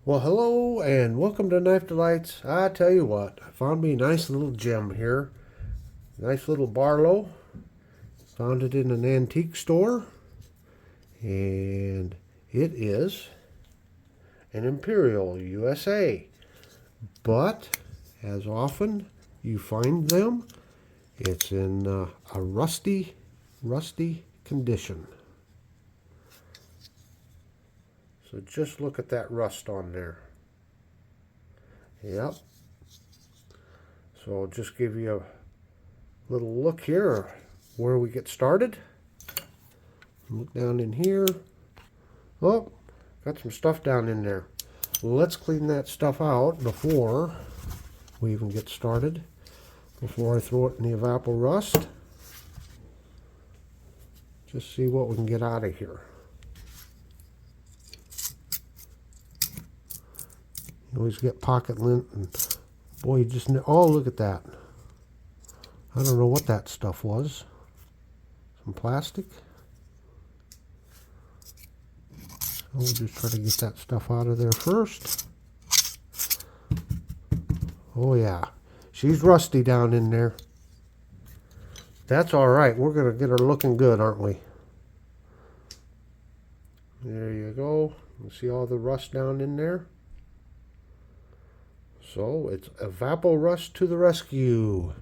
Well, hello and welcome to Knife Delights. I tell you what, I found me a nice little gem here. Nice little Barlow. Found it in an antique store. And it is an Imperial USA. But, as often you find them, it's in a rusty condition. So just look at that rust on there. Yep. So I'll just give you a little look here where we get started. Look down in here. Oh, got some stuff down in there. Let's clean that stuff out before we even get started. Before I throw it in the evapor rust. Just see what we can get out of here. You always get pocket lint and boy, you just, oh, look at that. I don't know what that stuff was. Some plastic. So we'll just try to get that stuff out of there first. Oh yeah, she's rusty down in there. That's all right. We're going to get her looking good, aren't we? There you go. You see all the rust down in there? So it's evapor rust to the rescue.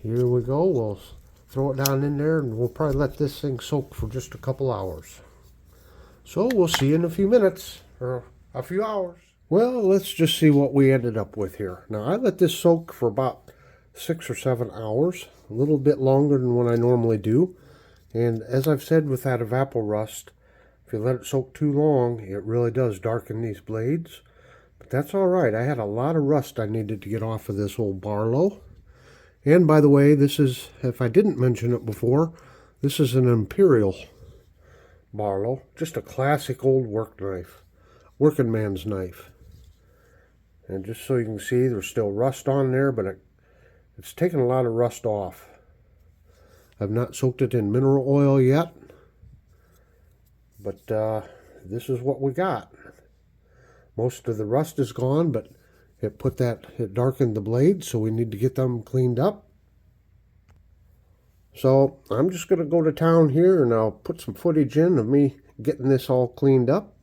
Here we go. We'll throw it down in there and we'll probably let this thing soak for just a couple hours. So we'll see you in a few minutes or a few hours. Well, let's just see what we ended up with here. Now I let this soak for about 6 or 7 hours, a little bit longer than what I normally do. And as I've said with that evapor rust, if you let it soak too long, it really does darken these blades. But that's all right. I had a lot of rust I needed to get off of this old Barlow. And by the way, this is, if I didn't mention it before, this is an Imperial Barlow. Just a classic old work knife. Working man's knife. And just so you can see, there's still rust on there, but it's taken a lot of rust off. I've not soaked it in mineral oil yet. But this is what we got. Most of the rust is gone, but it darkened the blades, so we need to get them cleaned up. So I'm just going to go to town here and I'll put some footage in of me getting this all cleaned up.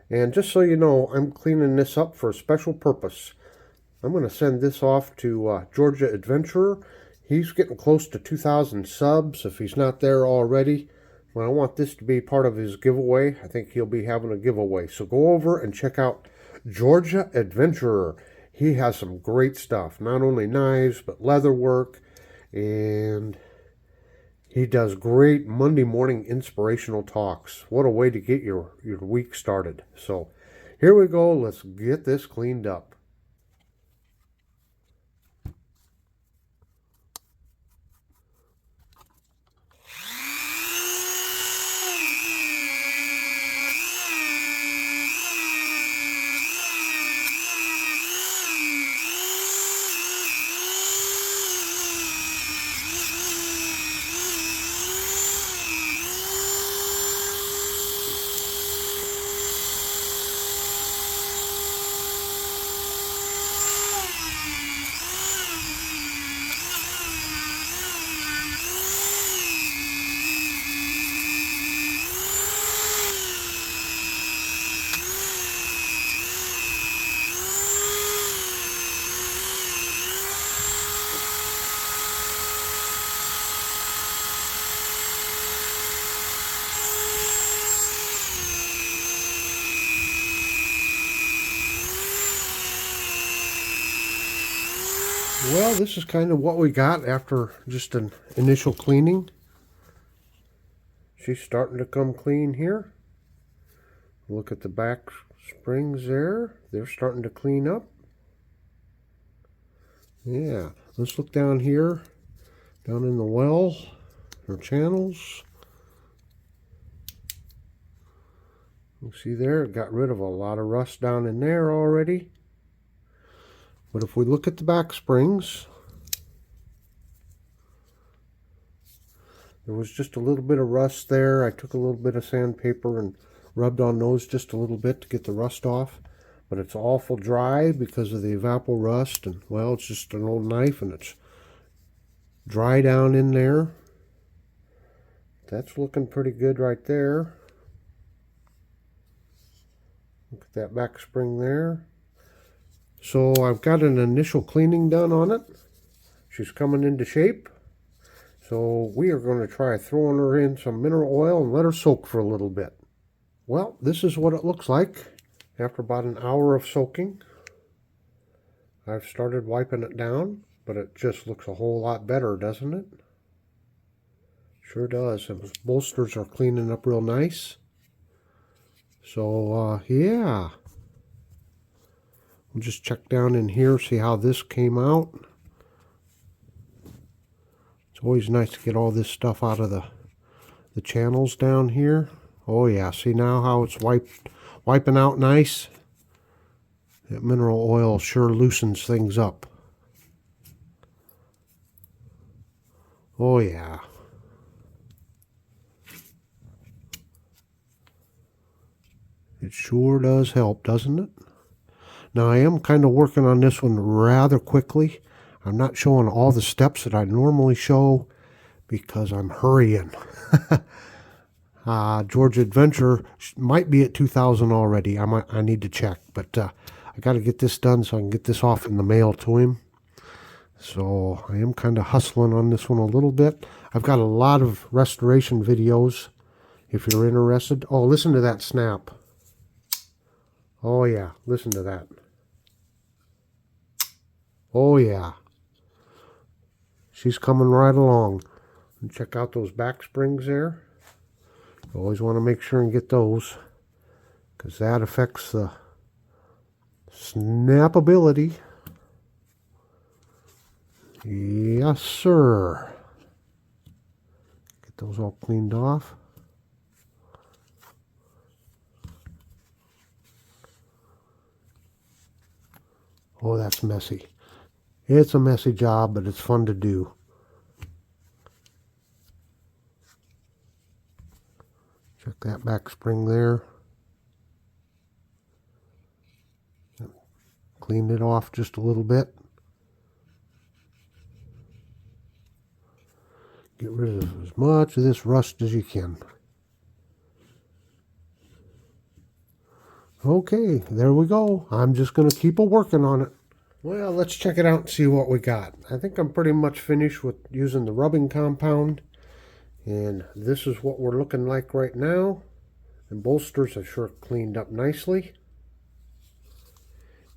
And just so you know, I'm cleaning this up for a special purpose. I'm going to send this off to Georgia Adventurer. He's getting close to 2,000 subs if he's not there already. Well, I want this to be part of his giveaway. I think he'll be having a giveaway. So go over and check out Georgia Adventurer. He has some great stuff. Not only knives, but leather work. And he does great Monday morning inspirational talks. What a way to get your week started. So here we go. Let's get this cleaned up. Well, this is kind of what we got after just an initial cleaning. She's starting to come clean here. Look at the back springs there. They're starting to clean up. Yeah, let's look down here, down in the well, or channels. You see there, it got rid of a lot of rust down in there already. But if we look at the back springs, there was just a little bit of rust there. I took a little bit of sandpaper and rubbed on those just a little bit to get the rust off. but it's awful dry because of the evapor rust, and well, it's just an old knife and it's dry down in there. That's looking pretty good right there. Look at that back spring there. So I've got an initial cleaning done on it. She's coming into shape. So we are going to try throwing her in some mineral oil and let her soak for a little bit. Well, this is what it looks like after about an hour of soaking. I've started wiping it down, but it just looks a whole lot better, doesn't it? Sure does. And the bolsters are cleaning up real nice. So, yeah. We'll just check down in here, see how this came out. It's always nice to get all this stuff out of the channels down here. Oh yeah, see now how it's wiping out nice? That mineral oil sure loosens things up. Oh yeah. It sure does help, doesn't it? Now I am kind of working on this one rather quickly. I'm not showing all the steps that I normally show because I'm hurrying. George Adventure might be at 2,000 already. I need to check, but I got to get this done so I can get this off in the mail to him. So I am kind of hustling on this one a little bit. I've got a lot of restoration videos if you're interested. Oh, listen to that snap. Oh yeah, listen to that. Oh yeah. She's coming right along. And check out those back springs there. You always want to make sure and get those, because that affects the snappability. Yes, sir. Get those all cleaned off. Oh, that's messy. It's a messy job, but it's fun to do. Check that back spring there. Cleaned it off just a little bit. Get rid of as much of this rust as you can. Okay, there we go. I'm just going to keep working on it. Well, let's check it out and see what we got. I think I'm pretty much finished with using the rubbing compound. And this is what we're looking like right now. And bolsters are sure cleaned up nicely.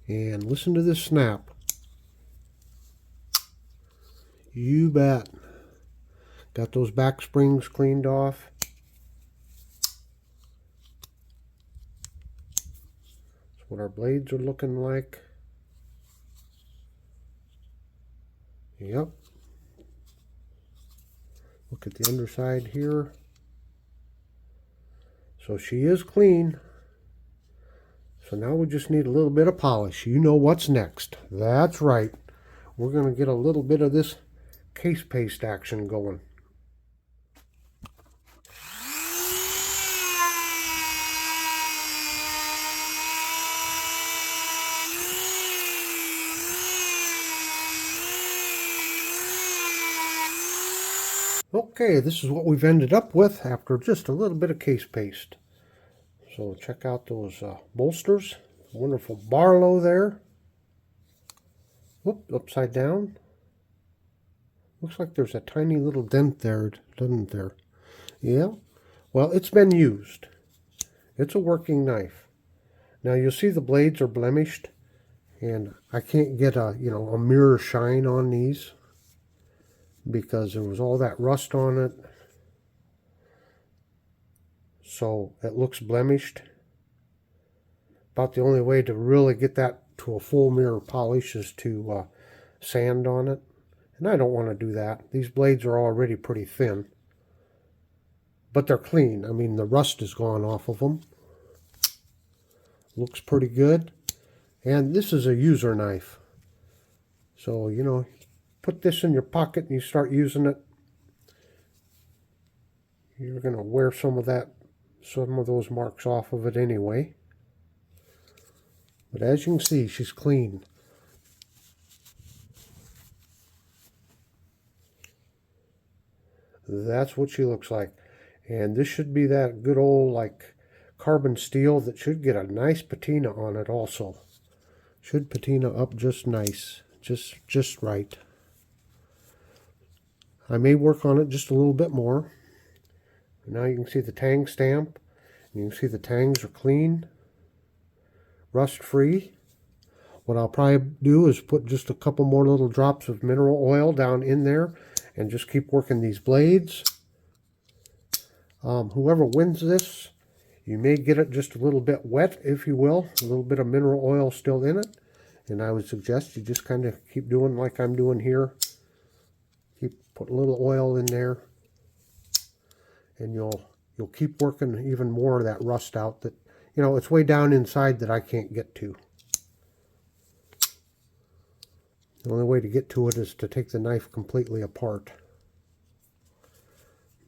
And listen to this snap. You bet. Got those back springs cleaned off. That's what our blades are looking like. Yep. Look at the underside here. So she is clean. So now we just need a little bit of polish. You know what's next. That's right. We're going to get a little bit of this case paste action going. Okay, this is what we've ended up with after just a little bit of case paste. So check out those bolsters. Wonderful Barlow there. Whoop, upside down. Looks like there's a tiny little dent there, doesn't there? Yeah. Well, it's been used. It's a working knife. Now you'll see the blades are blemished, and I can't get a mirror shine on these because there was all that rust on it. So it looks blemished. About the only way to really get that to a full mirror polish is to sand on it. And I don't want to do that. These blades are already pretty thin. But they're clean. I mean, the rust is gone off of them. Looks pretty good. And this is a user knife. So, put this in your pocket and you start using it. You're going to wear some of those marks off of it anyway. But as you can see, she's clean. That's what she looks like. And this should be that good old like carbon steel that should get a nice patina on it also. Should patina up just nice, just right. I may work on it just a little bit more. Now you can see the tang stamp. You can see the tangs are clean, rust free. What I'll probably do is put just a couple more little drops of mineral oil down in there and just keep working these blades. Whoever wins this, you may get it just a little bit wet, if you will, a little bit of mineral oil still in it. And I would suggest you just kind of keep doing like I'm doing here. Keep putting a little oil in there, and you'll keep working even more of that rust out that, you know, it's way down inside that I can't get to. The only way to get to it is to take the knife completely apart.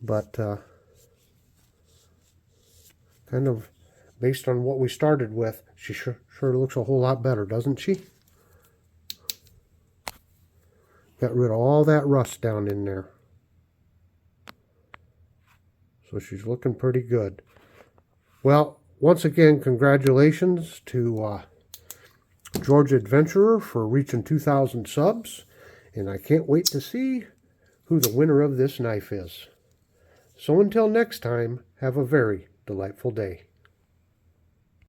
But kind of based on what we started with, she sure looks a whole lot better, doesn't she? Got rid of all that rust down in there. So she's looking pretty good. Well, once again, congratulations to George Adventurer for reaching 2,000 subs. And I can't wait to see who the winner of this knife is. So until next time, have a very delightful day.